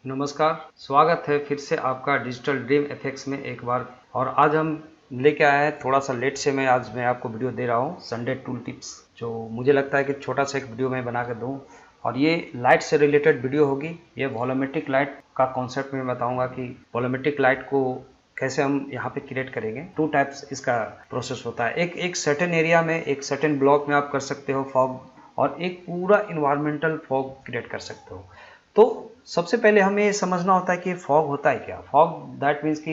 नमस्कार, स्वागत है फिर से आपका डिजिटल ड्रीम एफएक्स में एक बार। और आज हम लेके आए हैं, थोड़ा सा लेट से आज मैं आपको वीडियो दे रहा हूँ, संडे टूल टिप्स, जो मुझे लगता है कि छोटा सा एक वीडियो मैं बना के दूँ। और ये लाइट से रिलेटेड वीडियो होगी। ये वॉल्यूमेट्रिक लाइट का कॉन्सेप्ट मैं बताऊँगा कि वॉल्यूमेट्रिक लाइट को कैसे हम यहाँ पे क्रिएट करेंगे। टू टाइप्स इसका प्रोसेस होता है। एक सर्टेन एरिया में, एक सर्टेन ब्लॉक में आप कर सकते हो फॉग, और एक पूरा इन्वायरमेंटल फॉग क्रिएट कर सकते हो। तो सबसे पहले हमें ये समझना होता है कि फॉग होता है क्या। फॉग दैट मीन्स कि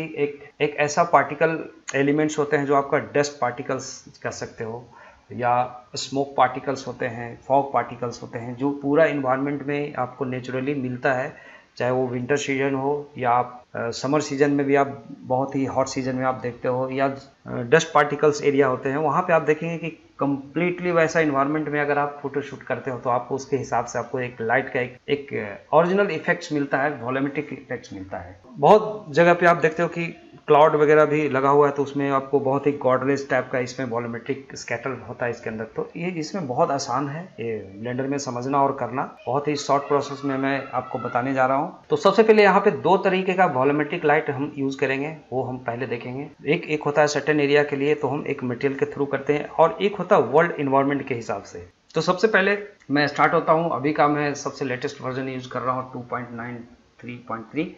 एक ऐसा पार्टिकल एलिमेंट्स होते हैं जो आपका डस्ट पार्टिकल्स कह सकते हो, या स्मोक पार्टिकल्स होते हैं, फॉग पार्टिकल्स होते हैं, जो पूरा इन्वायरमेंट में आपको नेचुरली मिलता है। चाहे वो विंटर सीजन हो या आप समर सीजन में भी, आप बहुत ही हॉट सीजन में आप देखते हो, या डस्ट पार्टिकल्स एरिया होते हैं, वहाँ पे आप देखेंगे कि कंप्लीटली वैसा इन्वायरमेंट में अगर आप फोटो शूट करते हो तो आपको उसके हिसाब से आपको एक लाइट का एक ओरिजिनल इफेक्ट्स मिलता है, वॉल्यूमेट्रिक इफेक्ट्स मिलता है। बहुत जगह पे आप देखते हो कि क्लाउड वगैरह भी लगा हुआ है, तो उसमें आपको बहुत ही गॉडरेज टाइप का इसमें वॉल्यूमेट्रिक स्कैटर होता है इसके अंदर। तो ये इसमें बहुत आसान है ये ब्लेंडर में समझना और करना, बहुत ही शॉर्ट प्रोसेस में मैं आपको बताने जा रहा हूँ। तो सबसे पहले यहाँ पे दो तरीके का वॉल्यूमेट्रिक लाइट हम यूज करेंगे, वो हम पहले देखेंगे। एक होता है सर्टेन एरिया के लिए, तो हम एक मटेरियल के थ्रू करते हैं, और एक होता है वर्ल्ड इन्वायरमेंट के हिसाब से। तो सबसे पहले मैं स्टार्ट होता हूँ, अभी का मैं सबसे लेटेस्ट वर्जन यूज कर रहा हूँ 2.9 3.3।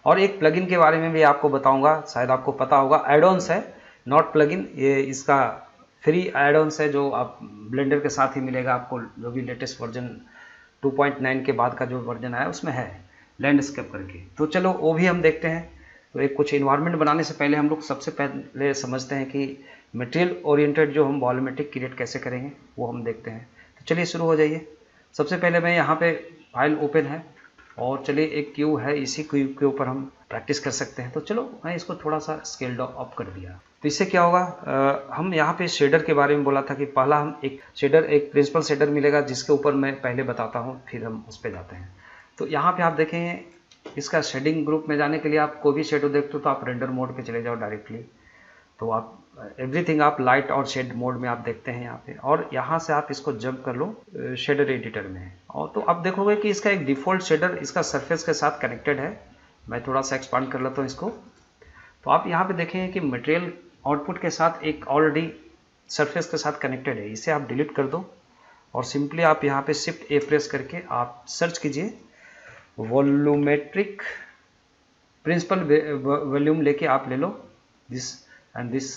और एक प्लगइन के बारे में भी आपको बताऊंगा, शायद आपको पता होगा, एड-ऑन्स है, नॉट प्लगइन। ये इसका फ्री एड-ऑन्स है जो आप ब्लेंडर के साथ ही मिलेगा आपको, जो भी लेटेस्ट वर्जन 2.9 के बाद का जो वर्जन आया उसमें है लैंडस्केप करके। तो चलो वो भी हम देखते हैं। तो एक कुछ इन्वायरमेंट बनाने से पहले हम लोग सबसे पहले समझते हैं कि मटेरियल ओरिएंटेड जो हम वॉल्यूमेट्रिक क्रिएट कैसे करेंगे, वो हम देखते हैं। तो चलिए शुरू हो जाइए। सबसे पहले मैं यहाँ पे फाइल ओपन है, और चलिए एक क्यू है, इसी क्यू के ऊपर हम प्रैक्टिस कर सकते हैं। तो चलो मैं इसको थोड़ा सा स्केल अप कर दिया। तो इससे क्या होगा, हम यहाँ पे शेडर के बारे में बोला था कि पहला हम एक शेडर, एक प्रिंसिपल शेडर मिलेगा, जिसके ऊपर मैं पहले बताता हूँ, फिर हम उस पर जाते हैं। तो यहाँ पे आप देखेंगे, इसका शेडिंग ग्रुप में जाने के लिए आप कोई भी शेडो देखते हो तो आप रेंडर मोड पे चले जाओ डायरेक्टली। तो आप एवरीथिंग आप लाइट और शेड मोड में आप देखते हैं यहाँ पे, और यहाँ से आप इसको जंप कर लो शेडर एडिटर में। और तो आप देखोगे कि इसका एक डिफ़ॉल्ट शेडर इसका सरफेस के साथ कनेक्टेड है। मैं थोड़ा सा एक्सपांड कर लेता हूँ इसको। तो आप यहाँ पे देखेंगे कि मटेरियल आउटपुट के साथ एक ऑलरेडी सरफेस के साथ कनेक्टेड है। इसे आप डिलीट कर दो, और सिंपली आप यहाँ पे शिफ्ट ए प्रेस करके आप सर्च कीजिए वॉल्यूमेट्रिक प्रिंसिपल वॉल्यूम, लेके आप ले लो this and this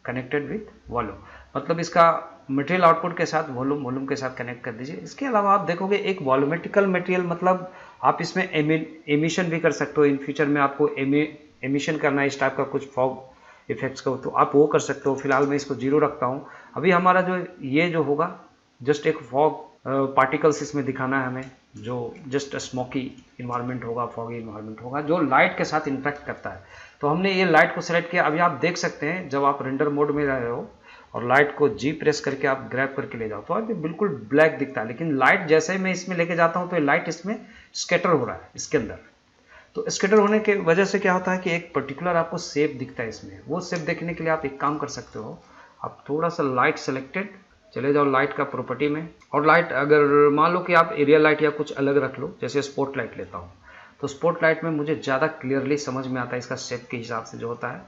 connected with volume. मतलब इसका मटेरियल आउटपुट के साथ वॉल्यूम के साथ कनेक्ट कर दीजिए। इसके अलावा आप देखोगे एक वॉल्यूमेट्रिकल मटेरियल, मतलब आप इसमें एमिशन भी कर सकते हो। इन फ्यूचर में आपको एमिशन करना है इस टाइप का कुछ फॉग इफेक्ट्स को, तो आप वो कर सकते हो। फिलहाल मैं इसको 0 रखता हूँ। अभी हमारा जो होगा जस्ट एक फॉग पार्टिकल्स इसमें दिखाना है हमें, जो जस्ट स्मोकी इन्वायरमेंट होगा, फॉगी इन्वायरमेंट होगा, जो लाइट के साथ इंटरेक्ट करता है। तो हमने ये लाइट को सेलेक्ट किया। अभी आप देख सकते हैं जब आप रेंडर मोड में रहे हो और लाइट को जी प्रेस करके आप ग्रैब करके ले जाओ तो अभी बिल्कुल ब्लैक दिखता है, लेकिन लाइट जैसे ही मैं इसमें लेके जाता हूँ तो लाइट इसमें स्कैटर हो रहा है इसके अंदर। तो स्कैटर होने की वजह से क्या होता है कि एक पर्टिकुलर आपको शेप दिखता है इसमें। वो शेप देखने के लिए आप एक काम कर सकते हो, आप थोड़ा सा लाइट सेलेक्टेड चले जाओ लाइट का प्रॉपर्टी में, और लाइट अगर मान लो कि आप एरिया लाइट या कुछ अलग रख लो, जैसे स्पॉट लाइट लेता हूँ, तो स्पॉट लाइट में मुझे ज़्यादा क्लियरली समझ में आता है इसका शेप के हिसाब से जो होता है।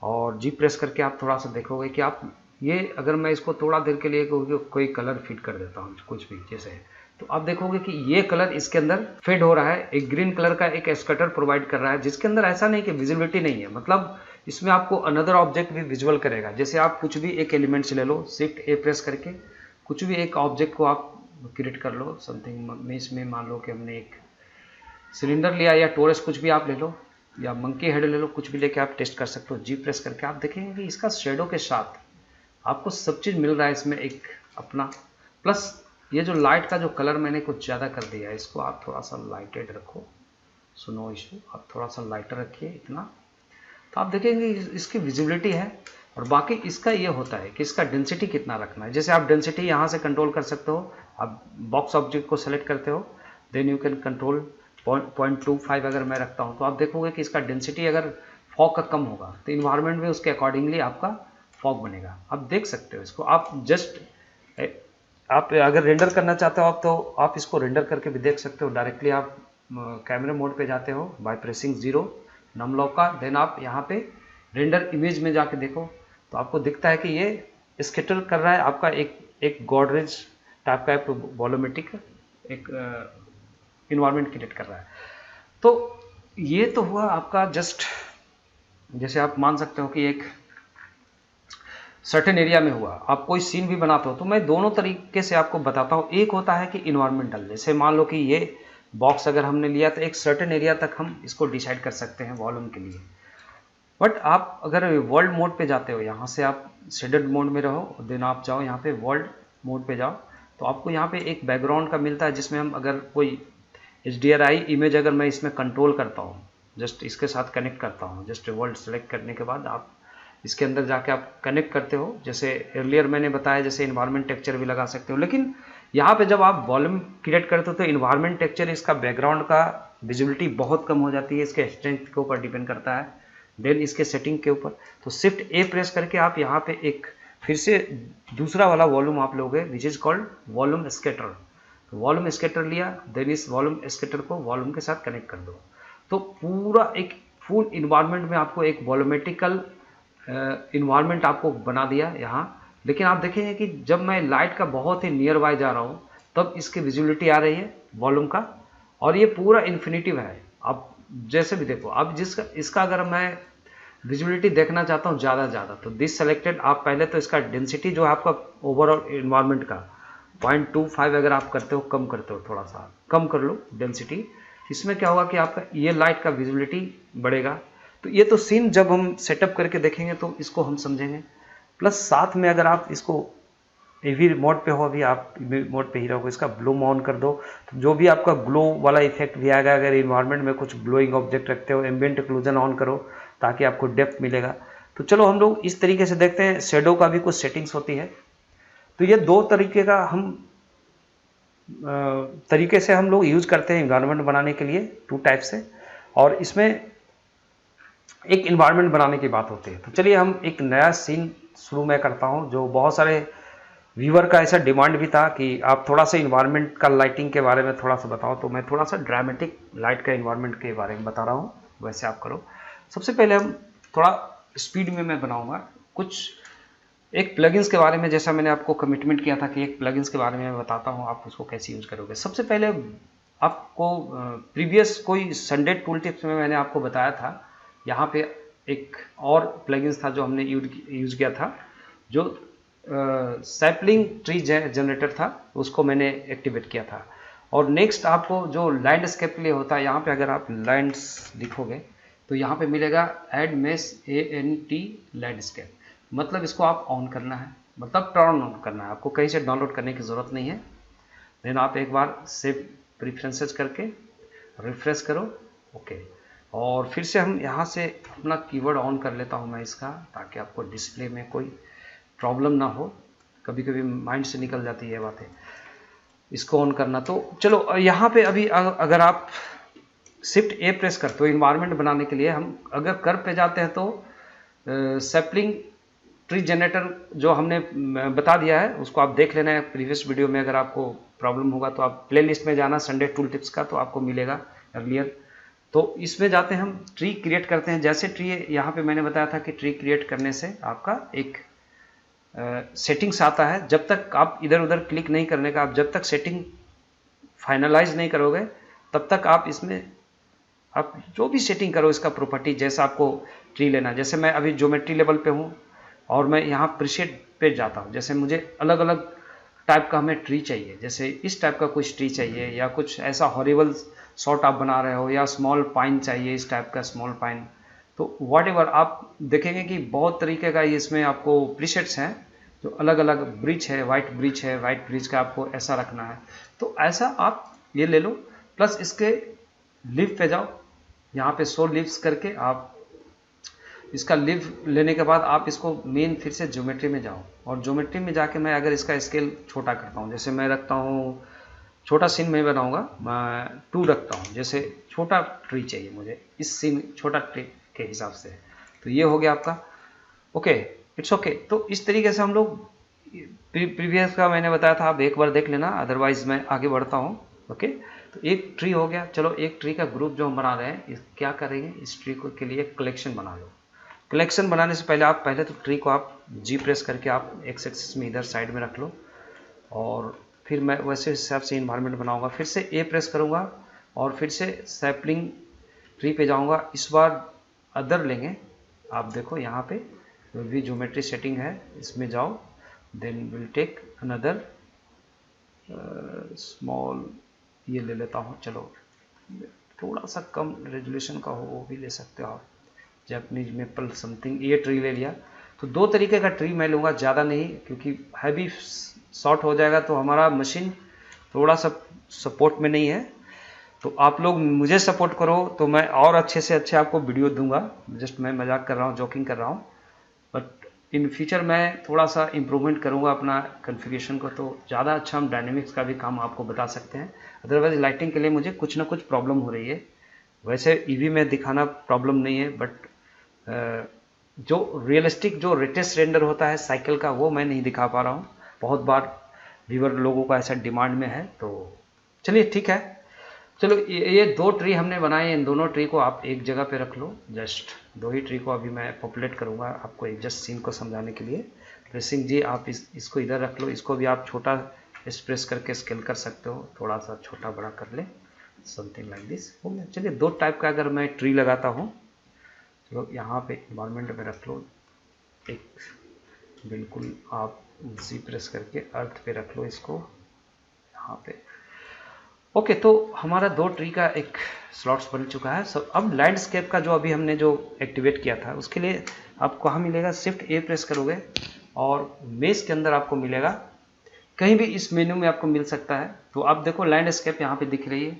और जी प्रेस करके आप थोड़ा सा देखोगे कि आप ये, अगर मैं इसको थोड़ा देर के लिए कोई कलर फिट कर देता हूँ कुछ भी जैसे, तो आप देखोगे कि ये कलर इसके अंदर फेड हो रहा है। एक ग्रीन कलर का एक स्कैटर प्रोवाइड कर रहा है, जिसके अंदर ऐसा नहीं कि विजिबिलिटी नहीं है, मतलब इसमें आपको अनदर ऑब्जेक्ट भी विजुअल करेगा। जैसे आप कुछ भी एक एलिमेंट्स ले लो, शिफ्ट ए प्रेस करके कुछ भी एक ऑब्जेक्ट को आप क्रिएट कर लो। समथिंग में इसमें मान लो कि हमने एक सिलेंडर लिया, या टोरस कुछ भी आप ले लो, या मंकी हेड ले लो, कुछ भी लेके आप टेस्ट कर सकते हो। जी प्रेस करके आप देखेंगे कि इसका शेडो के साथ आपको सब चीज़ मिल रहा है इसमें एक अपना। प्लस ये जो लाइट का जो कलर मैंने कुछ ज़्यादा कर दिया है, इसको आप थोड़ा सा लाइटेड रखो, सुनो इशू, आप थोड़ा सा लाइटर रखिए इतना, तो आप देखेंगे इसकी विजिबिलिटी है। और बाकी इसका ये होता है कि इसका डेंसिटी कितना रखना है। जैसे आप डेंसिटी यहाँ से कंट्रोल कर सकते हो, आप बॉक्स ऑब्जेक्ट को सेलेक्ट करते हो, देन यू कैन कंट्रोल 0.25 अगर मैं रखता हूँ, तो आप देखोगे कि इसका डेंसिटी अगर फॉग का कम होगा तो इन्वायरमेंट में उसके अकॉर्डिंगली आपका फॉग बनेगा। आप देख सकते हो इसको, आप जस्ट आप अगर रेंडर करना चाहते हो आप, तो आप इसको रेंडर करके भी देख सकते हो डायरेक्टली। आप कैमरा मोड पे जाते हो बाय प्रेसिंग 0 नम लॉक का, देन आप यहाँ पे रेंडर इमेज में जाके देखो तो आपको दिखता है कि ये स्कैटर कर रहा है आपका एक गोडरेज टाइप का वॉल्यूमेट्रिक एक इन्वायरमेंट क्रिएट कर रहा है। तो ये तो हुआ आपका जस्ट, जैसे आप मान सकते हो कि एक सर्टेन एरिया में हुआ। आप कोई सीन भी बनाते हो तो मैं दोनों तरीके से आपको बताता हूँ। एक होता है कि इन्वायरमेंटल, जैसे मान लो कि ये बॉक्स अगर हमने लिया तो एक सर्टेन एरिया तक हम इसको डिसाइड कर सकते हैं वॉल्यूम के लिए। बट आप अगर वर्ल्ड मोड पे जाते हो, यहाँ से आप शेडेड मोड में रहो, देन आप जाओ यहाँ पे वर्ल्ड मोड पे जाओ तो आपको यहाँ पे एक बैकग्राउंड का मिलता है जिसमें हम अगर कोई HDRI इमेज अगर मैं इसमें कंट्रोल करता हूँ, जस्ट इसके साथ कनेक्ट करता हूँ, जस्ट वर्ल्ड सेलेक्ट करने के बाद आप इसके अंदर जाके आप कनेक्ट करते हो। जैसे अर्लियर मैंने बताया जैसे इन्वायरमेंट टेक्सचर भी लगा सकते हो, लेकिन यहाँ पे जब आप वॉल्यूम क्रिएट करते हो तो इन्वायरमेंट टेक्सचर इसका बैकग्राउंड का विजिबिलिटी बहुत कम हो जाती है, इसके स्ट्रेंथ के ऊपर डिपेंड करता है, देन इसके सेटिंग के ऊपर। तो शिफ्ट A प्रेस करके आप यहाँ पे एक फिर से दूसरा वाला वॉल्यूम आप लोगे which is called volume scatter. Volume scatter लिया, देन इस वॉल्यूम स्कैटर को वॉल्यूम के साथ कनेक्ट कर दो तो पूरा एक फुल इन्वायरमेंट में आपको एक वॉल्यूमेट्रिकल इन्वायरमेंट आपको बना दिया यहाँ। लेकिन आप देखेंगे कि जब मैं लाइट का बहुत ही नियर बाय जा रहा हूँ तब इसकी विजिबिलिटी आ रही है वॉल्यूम का, और ये पूरा इन्फिनिटिव है। आप जैसे भी देखो, अब इसका अगर मैं विजिबिलिटी देखना चाहता हूँ ज़्यादा से ज़्यादा तो दिस सेलेक्टेड, आप पहले तो इसका डेंसिटी जो है आपका ओवरऑल इन्वायरमेंट का 0.25 अगर आप करते हो, कम करते हो, थोड़ा सा कम कर लो डेंसिटी। इसमें क्या होगा कि आपका ये लाइट का विजिबिलिटी बढ़ेगा। तो ये तो सीन जब हम सेटअप करके देखेंगे तो इसको हम समझेंगे। प्लस साथ में अगर आप इसको एवी मोड पे हो, अभी आप मोड पे ही रहोगे, इसका ब्लूम ऑन कर दो तो जो भी आपका ग्लो वाला इफेक्ट भी आएगा। अगर इन्वायरमेंट में कुछ ग्लोइंग ऑब्जेक्ट रखते हो, एम्बिएंट एक्लूजन ऑन करो ताकि आपको डेप्थ मिलेगा। तो चलो हम लोग इस तरीके से देखते हैं। शेडो का भी कुछ सेटिंग्स होती है। तो ये दो तरीके का तरीके से हम लोग यूज करते हैं इन्वायरमेंट बनाने के लिए, 2 टाइप से। और इसमें एक इन्वायरमेंट बनाने की बात होती है। तो चलिए हम एक नया सीन शुरू में करता हूं, जो बहुत सारे व्यूअर का ऐसा डिमांड भी था कि आप थोड़ा सा इन्वायरमेंट का लाइटिंग के बारे में थोड़ा सा बताओ। तो मैं थोड़ा सा ड्रामेटिक लाइट का इन्वायरमेंट के बारे में बता रहा हूँ, वैसे आप करो। सबसे पहले हम थोड़ा स्पीड में मैं बनाऊंगा कुछ एक प्लगइन्स के बारे में, जैसा मैंने आपको कमिटमेंट किया था कि एक प्लगइन्स के बारे में मैं बताता हूँ, आप उसको कैसे यूज करोगे। सबसे पहले आपको प्रीवियस कोई संडे टूल टिप्स में मैंने आपको बताया था, यहाँ पे एक और प्लगइन्स था जो हमने यूज किया था, जो सैपलिंग ट्री जनरेटर था, उसको मैंने एक्टिवेट किया था। और नेक्स्ट आपको जो लैंडस्केप के लिए होता है, यहाँ पे अगर आप लैंड्स लिखोगे तो यहाँ पे मिलेगा ऐड मेश ANT लैंडस्केप, मतलब इसको आप ऑन करना है, मतलब टर्न ऑन करना है, आपको कहीं से डाउनलोड करने की ज़रूरत नहीं है। देन आप एक बार सेव प्रेफरेंसेस करके रिफ्रेश करो, ओके। और फिर से हम यहाँ से अपना कीवर्ड ऑन कर लेता हूँ मैं इसका, ताकि आपको डिस्प्ले में कोई प्रॉब्लम ना हो, कभी कभी माइंड से निकल जाती है बातें, इसको ऑन करना। तो चलो यहाँ पे अभी अगर आप शिफ्ट A प्रेस करते हो इन्वायरमेंट बनाने के लिए, हम अगर कर्व पे जाते हैं तो सैपलिंग ट्री जनरेटर जो हमने बता दिया है उसको आप देख लेना है प्रीवियस वीडियो में। अगर आपको प्रॉब्लम होगा तो आप प्लेलिस्ट में जाना संडे टूल टिप्स का, तो आपको मिलेगा अर्लियर। तो इसमें जाते हैं, हम ट्री क्रिएट करते हैं। जैसे ट्री यहाँ पे मैंने बताया था कि ट्री क्रिएट करने से आपका एक सेटिंग्स आता है। जब तक आप इधर उधर क्लिक नहीं करने का, आप जब तक सेटिंग फाइनलाइज नहीं करोगे तब तक आप इसमें आप जो भी सेटिंग करो इसका प्रॉपर्टी, जैसा आपको ट्री लेना। जैसे मैं अभी ज्योमेट्री लेवल पे हूँ और मैं यहाँ प्रीसेट पे जाता हूँ, जैसे मुझे अलग अलग टाइप का हमें ट्री चाहिए, जैसे इस टाइप का कुछ ट्री चाहिए, या कुछ ऐसा हॉरिबल शॉट आप बना रहे हो, या स्मॉल पाइन चाहिए, इस टाइप का स्मॉल पाइन। तो व्हाटएवर आप देखेंगे कि बहुत तरीके का इसमें आपको प्रीसेट्स हैं, जो अलग अलग ब्रिज है, वाइट ब्रिज का आपको ऐसा रखना है, तो ऐसा आप ये ले लो। प्लस इसके लीफ पे जाओ, यहाँ पे 100 लीव्स करके आप इसका लीव लेने के बाद आप इसको मेन फिर से ज्योमेट्री में जाओ, और ज्योमेट्री में जाके मैं अगर इसका स्केल छोटा करता हूँ, जैसे मैं रखता हूँ छोटा सीन में बनाऊंगा, मैं 2 रखता हूँ, जैसे छोटा ट्री चाहिए मुझे इस सीन छोटा ट्री के हिसाब से। तो ये हो गया आपका, ओके, इट्स ओके। तो इस तरीके से हम लोग प्रीवियस का मैंने बताया था, आप एक बार देख लेना, अदरवाइज मैं आगे बढ़ता हूँ, ओके। तो एक ट्री हो गया। चलो एक ट्री का ग्रुप जो हम बना रहे हैं, क्या करेंगे, इस ट्री को के लिए कलेक्शन बना लो। कलेक्शन बनाने से पहले आप पहले तो ट्री को आप जी प्रेस करके आप एक्स एक्सिस में इधर साइड में रख लो, और फिर मैं वैसे हिसाब से इन्वायरमेंट बनाऊंगा। फिर से ए प्रेस करूंगा और फिर से सैपलिंग ट्री पे जाऊंगा। इस बार अदर लेंगे, आप देखो यहाँ पे जो भी ज्योमेट्री सेटिंग है इसमें जाओ, then will take another small, ये ले लेता हूँ। चलो थोड़ा सा कम रेजोल्यूशन का हो वो भी ले सकते हो आप, जैपनीज मेपल समथिंग, ये ट्री ले लिया। तो दो तरीके का ट्री मैं लूँगा, ज़्यादा नहीं, क्योंकि हैवी शॉर्ट हो जाएगा तो हमारा मशीन थोड़ा सा सपोर्ट में नहीं है। तो आप लोग मुझे सपोर्ट करो तो मैं और अच्छे से अच्छे आपको वीडियो दूंगा। जस्ट मैं मजाक कर रहा हूँ, जोकिंग कर रहा हूँ, बट इन फ्यूचर मैं थोड़ा सा इम्प्रूवमेंट करूँगा अपना कॉन्फ़िगरेशन को, तो ज़्यादा अच्छा हम डायनेमिक्स का भी काम आपको बता सकते हैं। अदरवाइज लाइटिंग के लिए मुझे कुछ ना कुछ प्रॉब्लम हो रही है। वैसे ईवी में दिखाना प्रॉब्लम नहीं है, बट जो रियलिस्टिक जो लेटेस्ट रेंडर होता है साइकिल का वो मैं नहीं दिखा पा रहा हूँ। बहुत बार व्यूअर लोगों का ऐसा डिमांड में है। तो चलिए ठीक है, चलो ये दो ट्री हमने बनाए, इन दोनों ट्री को आप एक जगह पे रख लो। जस्ट दो ही ट्री को अभी मैं पॉपुलेट करूँगा आपको एक जस्ट सीन को समझाने के लिए। प्रेसिंग जी आप इसको इधर रख लो, इसको भी आप छोटा प्रेस करके स्केल कर सकते हो, थोड़ा सा छोटा बड़ा कर ले, समथिंग लाइक दिस हो गया। चलिए दो टाइप का अगर मैं ट्री लगाता हूँ, चलो यहाँ पे इन्वायरमेंट में रख लो, एक बिल्कुल आप जी प्रेस करके अर्थ पे रख लो इसको यहाँ पे। ओके, तो हमारा दो ट्री का एक स्लॉट्स बन चुका है। अब लैंडस्केप का जो अभी हमने जो एक्टिवेट किया था उसके लिए आपको कहाँ मिलेगा, शिफ्ट ए प्रेस करोगे और मेश के अंदर आपको मिलेगा, कहीं भी इस मेन्यू में आपको मिल सकता है। तो आप देखो लैंडस्केप यहाँ पे दिख रही है,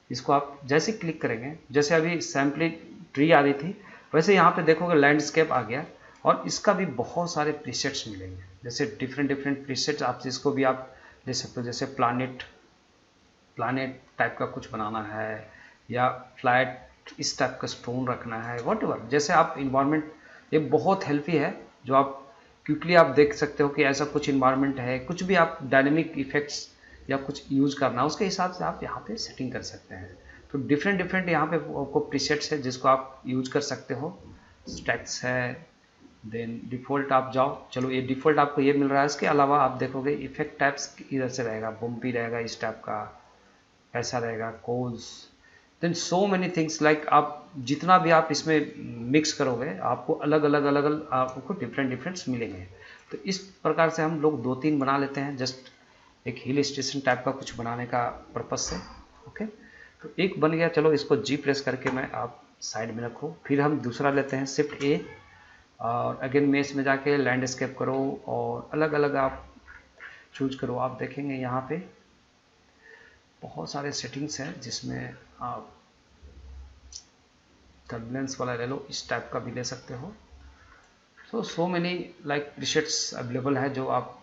इसको आप जैसे क्लिक करेंगे, जैसे अभी सैम्पलिंग ट्री आ रही थी वैसे यहाँ पे देखोगे लैंडस्केप आ गया। और इसका भी बहुत सारे प्रीसेट्स मिलेंगे, जैसे डिफरेंट प्रीसेट्स आप जिसको भी आप ले सकते हो, जैसे प्लानेट टाइप का कुछ बनाना है, या फ्लैट इस टाइप का स्टोन रखना है, व्हाटएवर, जैसे आप इन्वायरमेंट, ये बहुत हेल्पी है जो आप क्विकली आप देख सकते हो कि ऐसा कुछ इन्वायरमेंट है, कुछ भी आप डायनेमिक इफेक्ट्स या कुछ यूज करना उसके हिसाब से आप यहाँ पे सेटिंग कर सकते हैं। तो डिफरेंट यहाँ पे आपको प्रीसेट्स है जिसको आप यूज कर सकते हो, स्टैक्स है, देन डिफ़ॉल्ट आप जाओ। चलो ये डिफ़ॉल्ट आपको ये मिल रहा है, इसके अलावा आप देखोगे इफेक्ट टाइप्स इधर से रहेगा, बम्पी रहेगा इस टाइप का, ऐसा रहेगा cause, then so many things like आप जितना भी आप इसमें मिक्स करोगे आपको अलग अलग आपको डिफरेंट्स मिलेंगे। तो इस प्रकार से हम लोग दो तीन बना लेते हैं, जस्ट एक हिल स्टेशन टाइप का कुछ बनाने का पर्पज से। ओके, तो एक बन गया। चलो इसको जी प्रेस करके मैं आप साइड में रखो। फिर हम दूसरा लेते हैं शिफ्ट ए और अगेन मेश में जाके लैंडस्केप करो और अलग अलग आप चूज करो। आप देखेंगे यहाँ पे बहुत सारे सेटिंग्स हैं जिसमें आप टर्बुलेंस वाला ले लो, इस टाइप का भी ले सकते हो। So many like presets available है जो आप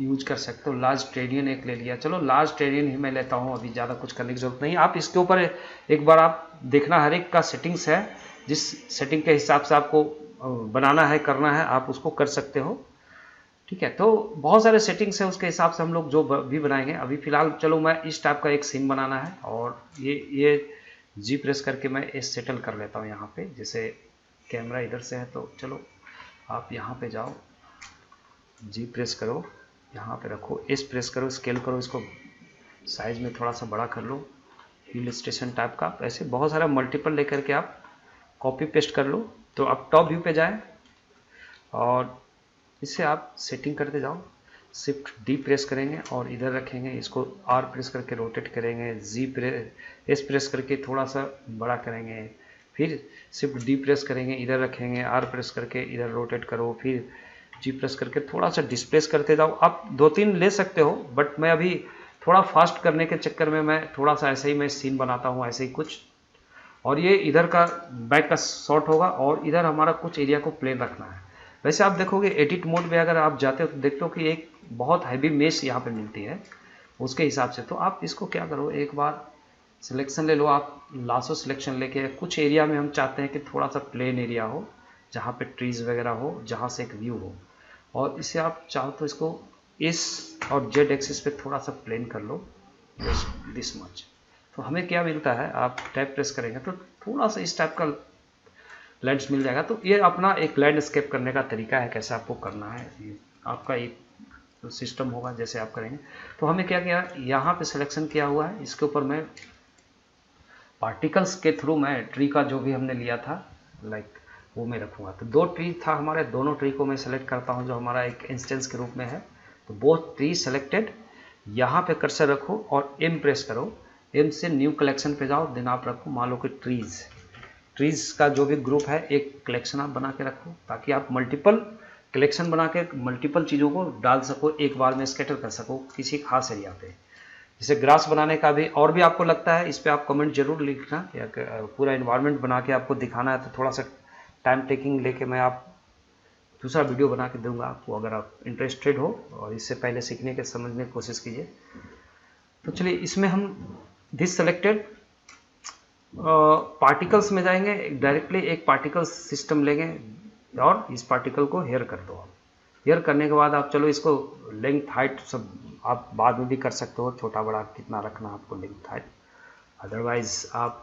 यूज कर सकते हो। लार्ज टेरियन एक ले लिया, चलो लार्ज टेरियन ही मैं लेता हूँ, अभी ज़्यादा कुछ करने की जरूरत नहीं। आप इसके ऊपर एक बार आप देखना, हर एक का सेटिंग्स है, जिस सेटिंग के हिसाब से आपको बनाना है करना है आप उसको कर सकते हो। ठीक है, तो बहुत सारे सेटिंग्स है, उसके हिसाब से हम लोग जो भी बनाएंगे। अभी फिलहाल चलो मैं इस टाइप का एक सीन बनाना है और ये जी प्रेस करके मैं इस सेटल कर लेता हूँ यहाँ पे। जैसे कैमरा इधर से है तो चलो आप यहाँ पे जाओ, जी प्रेस करो, यहाँ पे रखो, एस प्रेस करो, स्केल करो, इसको साइज में थोड़ा सा बड़ा कर लो, हिल स्टेशन टाइप का। ऐसे बहुत सारा मल्टीपल लेकर के आप कॉपी पेस्ट कर लो। तो आप टॉप व्यू पे जाएं और इससे आप सेटिंग करते जाओ। शिफ्ट डी प्रेस करेंगे और इधर रखेंगे, इसको आर प्रेस करके रोटेट करेंगे, एस प्रेस करके थोड़ा सा बड़ा करेंगे, फिर शिफ्ट डी प्रेस करेंगे, इधर रखेंगे, आर प्रेस करके इधर रोटेट करो, फिर जी प्रेस करके थोड़ा सा डिस्प्लेस करते जाओ। आप दो तीन ले सकते हो बट मैं अभी थोड़ा फास्ट करने के चक्कर में मैं थोड़ा सा ऐसे ही मैं सीन बनाता हूँ, ऐसे ही कुछ। और ये इधर का बैक का शॉट होगा और इधर हमारा कुछ एरिया को प्लेन रखना है। वैसे आप देखोगे एडिट मोड में अगर आप जाते हो तो देखते हो कि एक बहुत हैवी मेश यहाँ पे मिलती है उसके हिसाब से। तो आप इसको क्या करो, एक बार सिलेक्शन ले लो, आप लासो सिलेक्शन लेके कुछ एरिया में हम चाहते हैं कि थोड़ा सा प्लेन एरिया हो, जहाँ पे ट्रीज वगैरह हो, जहाँ से एक व्यू हो, और इसे आप चाहो तो इसको इस और जेड एक्सिस पे थोड़ा सा प्लेन कर लो। Just this much. तो हमें क्या मिलता है, आप टैब प्रेस करेंगे तो थोड़ा सा इस टाइप का लेंस मिल जाएगा। तो ये अपना एक लैंडस्केप करने का तरीका है, कैसे आपको करना है, ये आपका एक सिस्टम होगा जैसे आप करेंगे। तो हमें क्या किया, यहाँ पे सिलेक्शन किया हुआ है, इसके ऊपर मैं पार्टिकल्स के थ्रू मैं ट्री का जो भी हमने लिया था लाइक वो मैं रखूँगा। तो 2 ट्री था हमारे, दोनों ट्री को मैं सेलेक्ट करता हूँ जो हमारा एक इंस्टेंस के रूप में है। तो बोथ ट्री सेलेक्टेड, यहाँ पे कर्सर रखो और एम प्रेस करो, एम से न्यू कलेक्शन पे जाओ, देन आप रखो मान लो कि ट्रीज का जो भी ग्रुप है एक कलेक्शन आप बना के रखो, ताकि आप मल्टीपल कलेक्शन बना के मल्टीपल चीज़ों को डाल सको, एक बार में स्कैटर कर सको किसी खास एरिया पे। जैसे ग्रास बनाने का भी और भी आपको लगता है, इस पर आप कमेंट जरूर लिखना, या पूरा इन्वायरमेंट बना के आपको दिखाना है तो थोड़ा सा टाइम टेकिंग लेके मैं आप दूसरा वीडियो बना के दूंगा आपको, अगर आप इंटरेस्टेड हो और इससे पहले सीखने के समझने की कोशिश कीजिए। तो चलिए इसमें हम दिस सेलेक्टेड पार्टिकल्स में जाएंगे, डायरेक्टली एक पार्टिकल सिस्टम लेंगे और इस पार्टिकल को हेयर कर दो। हेयर करने के बाद आप चलो इसको लेंथ हाइट सब आप बाद में भी कर सकते हो, छोटा बड़ा कितना रखना आपको लेंथ हाइट। अदरवाइज आप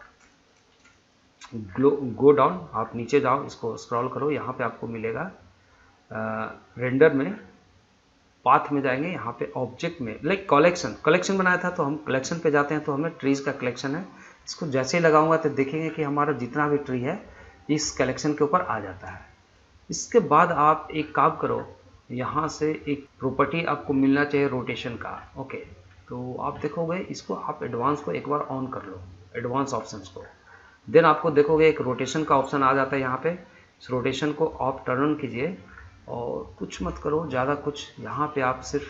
गो डाउन, आप नीचे जाओ, इसको स्क्रॉल करो, यहाँ पे आपको मिलेगा रेंडर में पाथ में जाएंगे, यहाँ पे ऑब्जेक्ट में लाइक कलेक्शन बनाया था तो हम कलेक्शन पे जाते हैं, तो हमें ट्रीज का कलेक्शन है। इसको जैसे ही लगाऊंगा तो देखेंगे कि हमारा जितना भी ट्री है इस कलेक्शन के ऊपर आ जाता है। इसके बाद आप एक काम करो, यहाँ से एक प्रॉपर्टी आपको मिलना चाहिए रोटेशन का। ओके, तो आप देखोगे इसको, आप एडवांस को एक बार ऑन कर लो, एडवांस ऑप्शंस को, देन आपको देखोगे एक रोटेशन का ऑप्शन आ जाता है। यहाँ पे इस रोटेशन को आप टर्न कीजिए और कुछ मत करो ज़्यादा कुछ, यहाँ पे आप सिर्फ,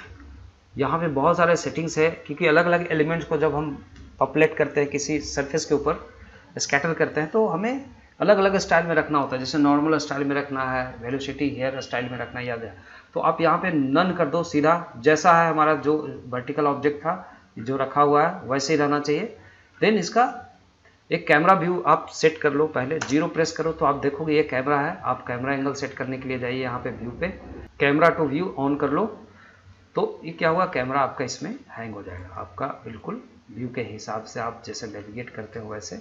यहाँ पे बहुत सारे सेटिंग्स है, क्योंकि अलग अलग एलिमेंट्स को जब हम पॉपुलेट करते हैं किसी सरफेस के ऊपर स्कैटर करते हैं तो हमें अलग अलग स्टाइल में रखना होता है। जैसे नॉर्मल स्टाइल में रखना है, वेलोसिटी हेयर स्टाइल में रखना है, याद है। तो आप यहाँ पे नन कर दो, सीधा जैसा है हमारा जो वर्टिकल ऑब्जेक्ट था जो रखा हुआ है वैसे ही रहना चाहिए। देन इसका एक कैमरा व्यू आप सेट कर लो, पहले 0 प्रेस करो तो आप देखोगे ये कैमरा है। आप कैमरा एंगल सेट करने के लिए जाइए यहाँ पे व्यू पे, कैमरा टू व्यू ऑन कर लो, तो ये क्या हुआ, कैमरा आपका इसमें हैंग हो जाएगा, आपका बिल्कुल व्यू के हिसाब से आप जैसे नेविगेट करते हो वैसे।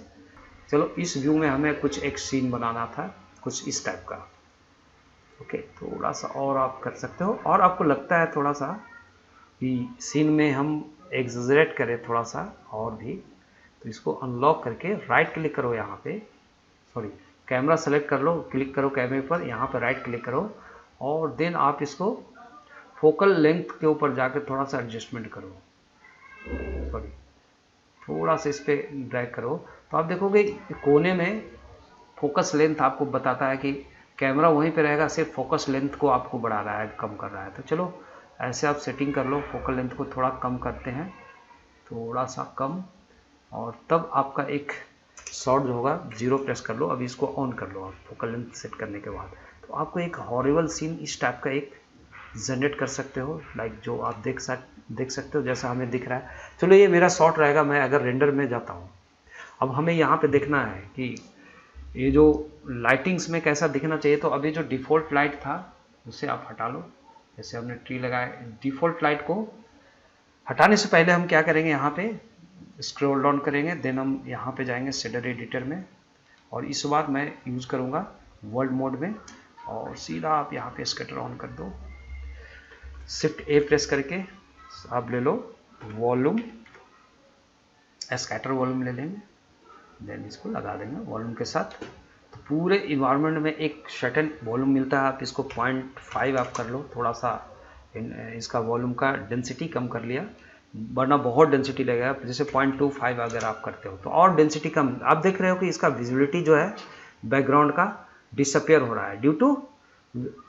चलो इस व्यू में हमें कुछ एक सीन बनाना था कुछ इस टाइप का। ओके, थोड़ा सा और आप कर सकते हो, और आपको लगता है थोड़ा सा कि सीन में हम एग्जैजरेट करें थोड़ा सा और भी, तो इसको अनलॉक करके राइट क्लिक करो, यहाँ पे सॉरी कैमरा सेलेक्ट कर लो, क्लिक करो कैमरे पर, यहाँ पर राइट क्लिक करो और देन आप इसको फोकल लेंथ के ऊपर जाकर थोड़ा सा एडजस्टमेंट करो, सॉरी थोड़ा सा इस पर ड्रैग करो, तो आप देखोगे कोने में फोकस लेंथ आपको बताता है कि कैमरा वहीं पे रहेगा, सिर्फ फोकस लेंथ को आपको बढ़ा रहा है, कम कर रहा है। तो चलो ऐसे आप सेटिंग कर लो, फोकल लेंथ को थोड़ा कम करते हैं, थोड़ा सा कम, और तब आपका एक शॉट जो होगा 0 प्रेस कर लो। अभी इसको ऑन कर लो आप फोकल लेंथ सेट करने के बाद, तो आपको एक हॉरिबल सीन इस टाइप का एक जनरेट कर सकते हो, लाइक जो आप देख सकते हो जैसा हमें दिख रहा है। चलो ये मेरा शॉट रहेगा, मैं अगर रेंडर में जाता हूँ, अब हमें यहाँ पे देखना है कि ये जो लाइटिंग्स में कैसा दिखना चाहिए। तो अभी जो डिफ़ॉल्ट लाइट था उसे आप हटा लो, जैसे हमने ट्री लगाया, डिफ़ॉल्ट लाइट को हटाने से पहले हम क्या करेंगे, यहाँ पे स्क्रॉल डाउन करेंगे, देन हम यहाँ पे जाएंगे शेडर एडिटर में, और इस बार मैं यूज़ करूँगा वर्ल्ड मोड में, और सीधा आप यहाँ पे स्कैटर ऑन कर दो, शिफ्ट ए प्रेस करके आप ले लो वॉल्यूम, स्कैटर वॉल्यूम ले लेंगे, देन इसको लगा देंगे वॉल्यूम के साथ। तो पूरे इन्वायरमेंट में एक सर्टेन वॉल्यूम मिलता है, आप इसको 0.5 आप कर लो, थोड़ा सा इसका वॉल्यूम का डेंसिटी कम कर लिया, वरना बहुत डेंसिटी लगेगा। जैसे 0.25 अगर आप करते हो तो और डेंसिटी कम, आप देख रहे हो कि इसका विजिबिलिटी जो है बैकग्राउंड का डिसअपियर हो रहा है ड्यू टू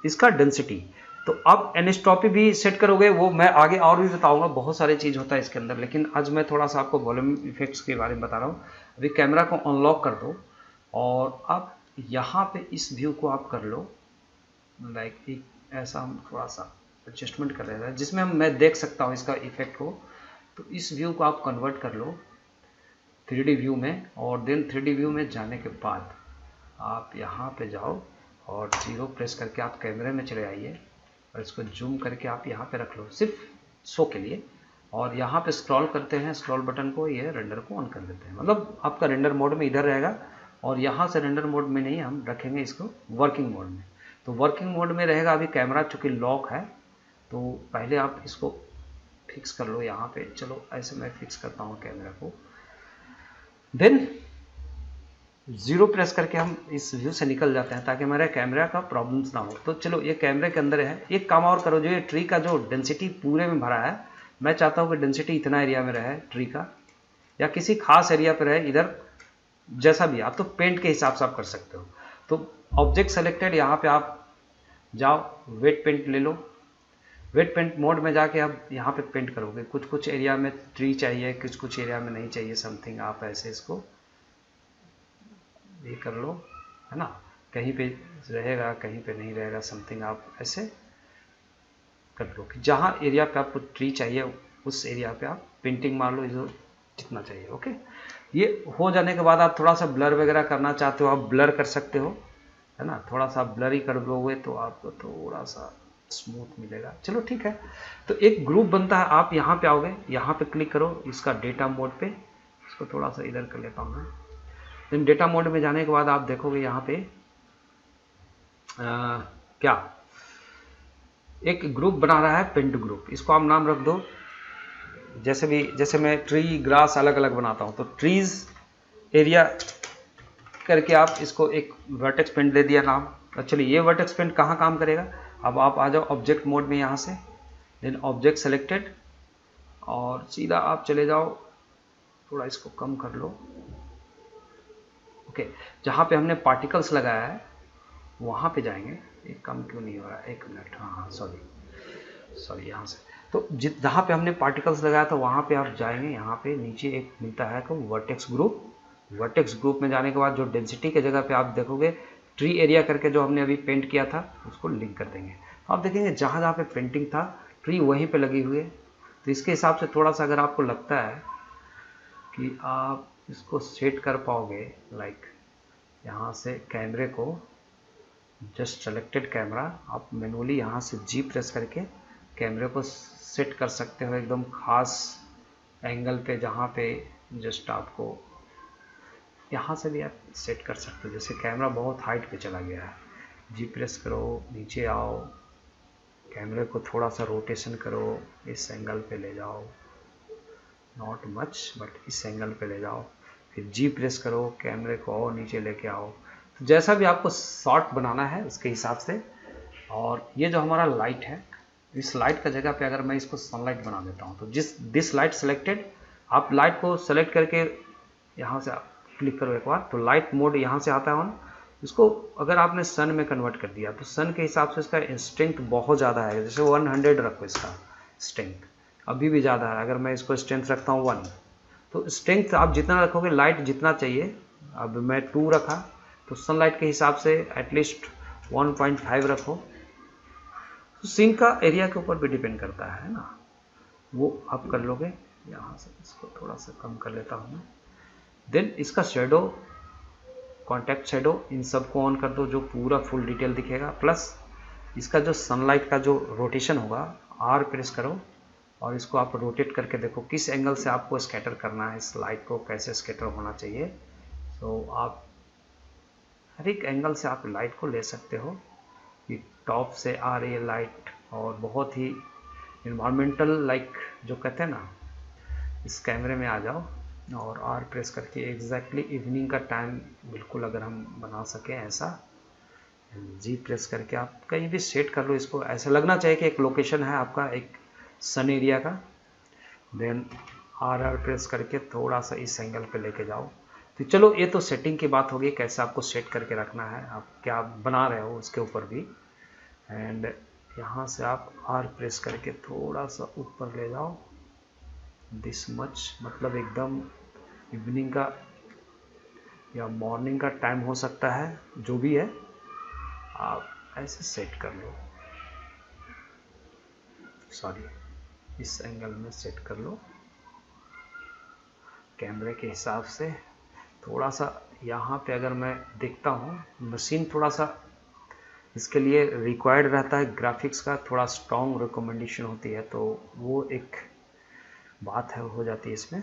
इसका डेंसिटी। तो आप एनिस्टॉपी भी सेट करोगे, वो मैं आगे और भी बताऊंगा, बहुत सारी चीज़ होता है इसके अंदर, लेकिन आज मैं थोड़ा सा आपको वॉल्यूम इफेक्ट्स के बारे में बता रहा हूँ। अभी कैमरा को अनलॉक कर दो और आप यहाँ पे इस व्यू को आप कर लो, लाइक एक ऐसा हम थोड़ा सा एडजस्टमेंट कर रहे हैं जिसमें मैं देख सकता हूँ इसका इफेक्ट को। तो इस व्यू को आप कन्वर्ट कर लो 3D व्यू में, और देन 3D व्यू में जाने के बाद आप यहाँ पे जाओ और 0 प्रेस करके आप कैमरे में चले आइए और इसको जूम करके आप यहाँ पे रख लो, सिर्फ शो के लिए। और यहाँ पे स्क्रॉल करते हैं, स्क्रॉल बटन को, ये रेंडर को ऑन कर देते हैं, मतलब आपका रेंडर मोड में इधर रहेगा। और यहाँ से रेंडर मोड में नहीं, हम रखेंगे इसको वर्किंग मोड में। तो वर्किंग मोड में रहेगा। अभी कैमरा चूँकि लॉक है तो पहले आप इसको फिक्स कर लो यहाँ पे। चलो ऐसे मैं फिक्स करता हूँ कैमरा को। देन 0 प्रेस करके हम इस व्यू से निकल जाते हैं ताकि हमारे कैमरा का प्रॉब्लम्स ना हो। तो चलो ये कैमरे के अंदर है। एक काम और करो, जो ये ट्री का जो डेंसिटी पूरे में भरा है, मैं चाहता हूँ कि डेंसिटी इतना एरिया में रहे ट्री का, या किसी खास एरिया पर रहे, इधर जैसा भी। आप तो पेंट के हिसाब से आप कर सकते हो। तो ऑब्जेक्ट सेलेक्टेड, यहाँ पे आप जाओ, वेट पेंट ले लो। वेट पेंट मोड में जाके आप यहाँ पे पेंट करोगे। कुछ कुछ एरिया में ट्री चाहिए, कुछ कुछ एरिया में नहीं चाहिए समथिंग, आप ऐसे इसको ये कर लो, है ना। कहीं पे रहेगा, कहीं पे नहीं रहेगा समथिंग, आप ऐसे कर लो कि जहाँ एरिया पे आपको ट्री चाहिए उस एरिया पे आप पेंटिंग मार लो जो जितना चाहिए। ओके, ये हो जाने के बाद आप थोड़ा सा ब्लर वगैरह करना चाहते हो, आप ब्लर कर सकते हो, है ना। थोड़ा सा ब्लर ही कर दोगे तो आपको थोड़ा सा स्मूथ मिलेगा। चलो ठीक है। तो एक ग्रुप बनता है, आप यहाँ पे आओगे, यहाँ पे क्लिक करो इसका डेटा मोड पे। इसको थोड़ा सा इधर कर लेता हूँ मैं। देन डेटा मोड में जाने के बाद आप देखोगे यहाँ पे क्या एक ग्रुप बना रहा है, पेंट ग्रुप। इसको आप नाम रख दो जैसे भी, जैसे मैं ट्री ग्रास अलग अलग बनाता हूँ, तो ट्रीज एरिया करके आप इसको एक वर्टेक्स पेंट दे दिया नाम। एक्चुअली ये वर्टेक्स पेंट कहाँ काम करेगा, अब आप आ जाओ ऑब्जेक्ट मोड में यहाँ से। देन ऑब्जेक्ट सेलेक्टेड और सीधा आप चले जाओ, थोड़ा इसको कम कर लो। ओके, जहाँ पे हमने पार्टिकल्स लगाया है वहाँ पे जाएंगे। ये कम क्यों नहीं हो रहा है, एक मिनट। हाँ सॉरी यहाँ से। तो जहाँ पे हमने पार्टिकल्स लगाया था वहाँ पे आप जाएंगे। यहाँ पे नीचे एक मिलता है को वर्टेक्स ग्रुप। वर्टेक्स ग्रुप में जाने के बाद जो डेंसिटी के जगह पे आप देखोगे ट्री एरिया करके जो हमने अभी पेंट किया था उसको लिंक कर देंगे। आप देखेंगे जहाँ जहाँ पे पेंटिंग था ट्री वहीं पे लगी हुई है। तो इसके हिसाब से थोड़ा सा अगर आपको लगता है कि आप इसको सेट कर पाओगे, लाइक यहाँ से कैमरे को जस्ट सेलेक्टेड कैमरा, आप मैनुअली यहाँ से जी प्रेस करके कैमरे को सेट कर सकते हो एकदम खास एंगल पे, जहाँ पे जस्ट आपको यहाँ से भी आप सेट कर सकते हो। जैसे कैमरा बहुत हाइट पे चला गया है, जी प्रेस करो, नीचे आओ, कैमरे को थोड़ा सा रोटेशन करो, इस एंगल पे ले जाओ, नॉट मच बट इस एंगल पे ले जाओ, फिर जी प्रेस करो, कैमरे को और नीचे लेके आओ। तो जैसा भी आपको शॉट बनाना है उसके हिसाब से। और ये जो हमारा लाइट है, इस लाइट का जगह पे अगर मैं इसको सनलाइट बना देता हूँ तो दिस लाइट सेलेक्टेड, आप लाइट को सेलेक्ट करके यहाँ से क्लिक करो एक बार, तो लाइट मोड यहाँ से आता है ऑन। इसको अगर आपने सन में कन्वर्ट कर दिया तो सन के हिसाब से इसका स्ट्रेंथ बहुत ज़्यादा है। जैसे 100 रखो इसका स्ट्रेंथ, अभी भी ज़्यादा है। अगर मैं इसको स्ट्रेंथ रखता हूँ 1, तो स्ट्रेंथ आप जितना रखोगे, लाइट जितना चाहिए, अब मैं 2 रखा तो सनलाइट के हिसाब से एटलीस्ट 1.5 रखो। तो सीन का एरिया के ऊपर भी डिपेंड करता है ना, वो आप कर लोगे। यहाँ से इसको थोड़ा सा कम कर लेता हूँ मैं। देन इसका शेडो, कॉन्टैक्ट शेडो, इन सबको ऑन कर दो जो पूरा फुल डिटेल दिखेगा। प्लस इसका जो सनलाइट का जो रोटेशन होगा, आर प्रेस करो और इसको आप रोटेट करके देखो किस एंगल से आपको स्कैटर करना है, इस लाइट को कैसे स्कैटर होना चाहिए। तो आप हर एक एंगल से आप लाइट को ले सकते हो कि टॉप से आ रही है लाइट और बहुत ही इन्वायरमेंटल, लाइक जो कहते हैं ना, इस कैमरे में आ जाओ और आर प्रेस करके एग्जैक्टली इवनिंग का टाइम बिल्कुल अगर हम बना सकें ऐसा, जी प्रेस करके आप कहीं भी सेट कर लो इसको। ऐसा लगना चाहिए कि एक लोकेशन है आपका, एक सन एरिया का। देन आर प्रेस करके थोड़ा सा इस एंगल पे लेके जाओ। तो चलो ये तो सेटिंग की बात होगी, कैसे आपको सेट करके रखना है, आप क्या बना रहे हो उसके ऊपर भी। एंड यहाँ से आप आर प्रेस करके थोड़ा सा ऊपर ले जाओ, दिस मच, मतलब एकदम इवनिंग का या मॉर्निंग का टाइम हो सकता है, जो भी है आप ऐसे सेट कर लो। सॉरी, इस एंगल में सेट कर लो कैमरे के हिसाब से। थोड़ा सा यहाँ पे अगर मैं देखता हूँ, मशीन थोड़ा सा इसके लिए रिक्वायर्ड रहता है, ग्राफिक्स का थोड़ा स्ट्रॉन्ग रिकमेंडेशन होती है, तो वो एक बात है हो जाती है इसमें।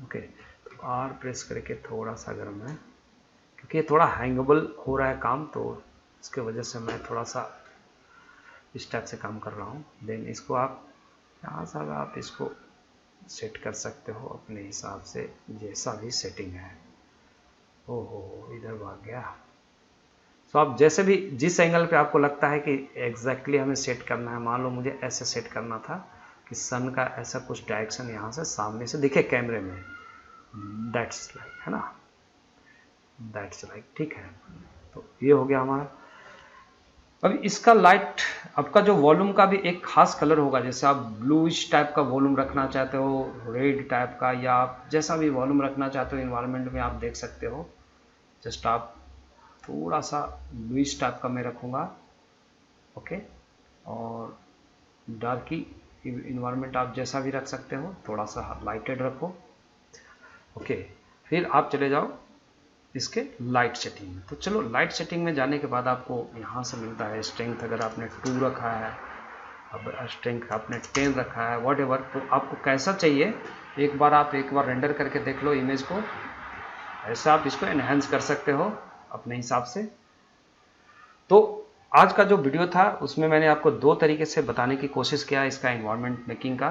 ओके, तो R प्रेस करके थोड़ा सा गर्म है, क्योंकि ये थोड़ा हैंगेबल हो रहा है काम, तो इसके वजह से मैं थोड़ा सा इस टाइप से काम कर रहा हूँ। देन इसको आप यहाँ से आप इसको सेट कर सकते हो अपने हिसाब से, जैसा भी सेटिंग है। ओहो, इधर भाग गया। तो आप जैसे भी जिस एंगल पे आपको लगता है कि एग्जैक्टली हमें सेट करना है, मान लो मुझे ऐसे सेट करना था कि सन का ऐसा कुछ डायरेक्शन यहाँ से सामने से दिखे कैमरे में, दैट्स लाइक, है ना, दैट्स लाइक, ठीक है। तो ये हो गया हमारा। अब इसका लाइट, आपका जो वॉल्यूम का भी एक खास कलर होगा, जैसे आप ब्लूइश टाइप का वॉल्यूम रखना चाहते हो, रेड टाइप का, या आप जैसा भी वॉल्यूम रखना चाहते हो इन्वायरमेंट में आप देख सकते हो। जस्ट आप थोड़ा सा ब्लूइश टाइप का मैं रखूँगा, ओके। और डार्की इन्वायरमेंट आप जैसा भी रख सकते हो, थोड़ा सा लाइटेड रखो, ओके। फिर आप चले जाओ इसके लाइट सेटिंग में। तो चलो लाइट सेटिंग में जाने के बाद आपको यहाँ से मिलता है स्ट्रेंथ, अगर आपने 2 रखा है, अब स्ट्रेंथ आपने 10 रखा है, वॉट एवर, तो आपको कैसा चाहिए एक बार रेंडर करके देख लो इमेज को, ऐसा आप इसको एनहेंस कर सकते हो अपने हिसाब से। तो आज का जो वीडियो था उसमें मैंने आपको 2 तरीके से बताने की कोशिश किया इसका एनवायरनमेंट मेकिंग का।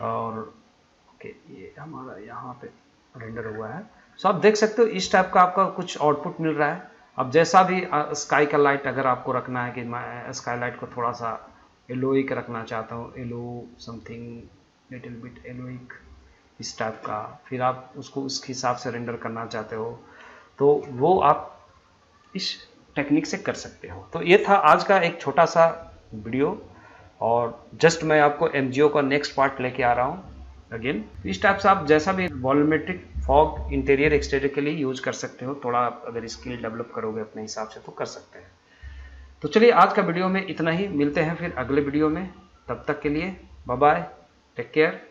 और ओके, ये हमारा यहाँ पे रेंडर हुआ है, सो आप देख सकते हो इस टाइप का आपका कुछ आउटपुट मिल रहा है। अब जैसा भी स्काई का लाइट अगर आपको रखना है कि मैं स्काई लाइट को थोड़ा सा एलोइक रखना चाहता हूँ, एलो समथिंग लिटिल बिट एलोइक इस टाइप का, फिर आप उसको उस हिसाब से रेंडर करना चाहते हो, तो वो आप इस टेक्निक से कर सकते हो। तो ये था आज का एक छोटा सा वीडियो, और जस्ट मैं आपको MGO का नेक्स्ट पार्ट लेके आ रहा हूँ अगेन। इस टाइप से आप जैसा भी वॉल्यूमेट्रिक फॉग इंटीरियर एक्सटीरियर के लिए यूज कर सकते हो, थोड़ा अगर स्किल डेवलप करोगे अपने हिसाब से तो कर सकते हैं। तो चलिए आज का वीडियो में इतना ही, मिलते हैं फिर अगले वीडियो में, तब तक के लिए बाय बाय, टेक केयर।